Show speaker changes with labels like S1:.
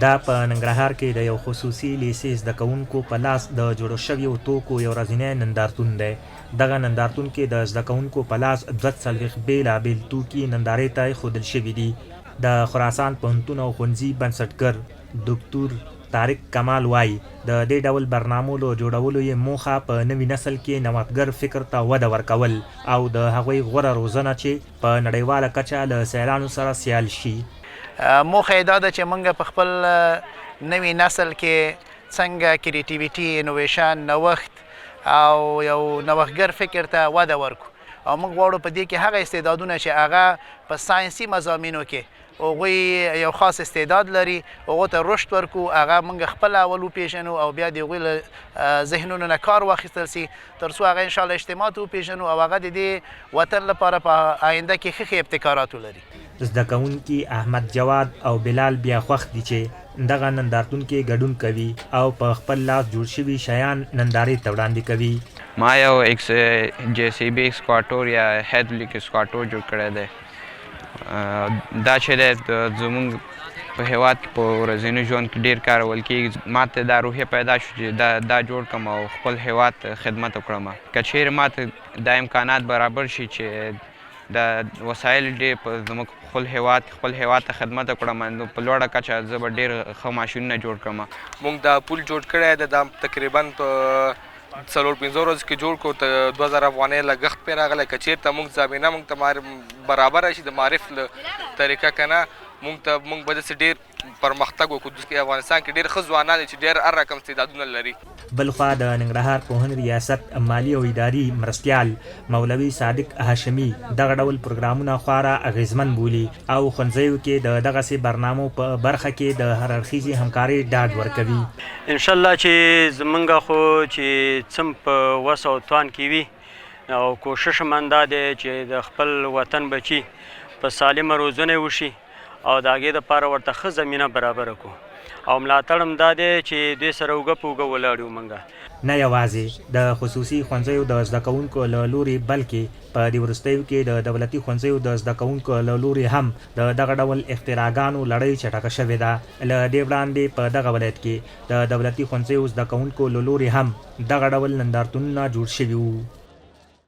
S1: دا په ننګرهار کې د یو خصوصي لیسې زده کوونکو په لاس د جوړو شویو توکو یو ورځنی نندارتون دی. دغه نندارتون کې د زده کوونکو په لاس 42 بېلابېل توکي نندارې ته ایښودل شوي دي. د خراسان پوهنتون او ښوونځي بنسټګر ډاکټر طارق کمال وایي د دې ډول برنامو له جوړولو یې موخه په نوي نسل کې نوښتګر فکر ته وده ورکول او د هغوی غوره روزنه چې په نړیواله کچه له سیالانو سره سیال شي.
S2: موخه یې دا ده چې موږ په خپل نوي نسل کې څنګه کریټیویټي، انوویشن، نوښت او یو نوښتګر فکر ته وده ورکړو او موږ غواړو په دې کې هغه استعدادونه چې هغه په ساینسي مضامینو کې هغوی یو خاص استعداد لري هغو ته رشد ورکړو، هغه موږ خپله اول وپېژنو او بیا د هغوی له ذهنونو نه کار واخیستل سي تر څو هغه انشاءالله اجتماعات وپېژنو او هغه د دې وطن لپاره په آینده کې ښه ابتکارات ولري.
S1: زده کوونکي احمد جواد او بلال بیا خوښ دي چې دغه نندارتون کې ګډون کوي او په خپل لاس جوړ شوي شیان نندارې ته وړاندې کوي.
S3: ما یو JCB اسکواټور یا هیدلیک اسکواټور جوړ کړی دی. دا چې دی زموږ په هېواد کې په ورځني ژوند کې ډېر کارول کېږي. ما ته دا روحیه پیدا شو چې دا جوړ کړم او خپل هېواد ته خدمت وکړم. که چیرې ما ته دا امکانات برابر شي چې د وسایل ډېر په زموږ خپل هېواد ته خدمت وکړم نو په لوړه کچه زه به ډېر ښه ماشینونه جوړ کړم.
S4: موږ دا پول جوړ کړی دی، دا تقریبا په 4-5 ورځو کې جوړ کړو. 2000 افغانۍ لګښت پرې راغلی. که چېرته موږ زمینه موږ ته برابره شي د معرف له طریقه که نه موږ به داسې ډېر پرمختګ وکړو. افغانستان کې ډېر ښه ځوانان دي چې ډېر هر رقم استعدادونه لري.
S1: بلخوا د ننګرهار پوهنې ریاست مالی او اداري مرستیال مولوي صادق هاشمي دغه ډول پروګرامونه خورا اغیزمن بولي او ښوونځیو کې د دغسې برنامو په برخه کې د هر اړخیزې همکارۍ ډاډ ورکوي.
S5: انشاءالله چې زمونږ خو چې څه په وس او توان کې وي او کوشش من دا دی چې د خپل وطن بچي په سالمه روزنه وشي او د هغې دپاره ورته ښه زمینه برابره کړو او ملاتړ هم دا دی چې دوی سره اوږه په اوږه ولاړ یو موږ
S1: نه یوازې د خصوصي ښوونځیو د زده کوونکو له لورې بلکې په دې وروستیو کې د دولتي ښوونځیو د زده کوونکو له لورې هم د دغه ډول اختراګانو لړۍ چټکه شوې ده. له دې وړاندې په دغه ولایت کې د دولتي ښوونځیو زده کوونکو له لورې هم دغه ډول نندارتونونه جوړ شوي وو.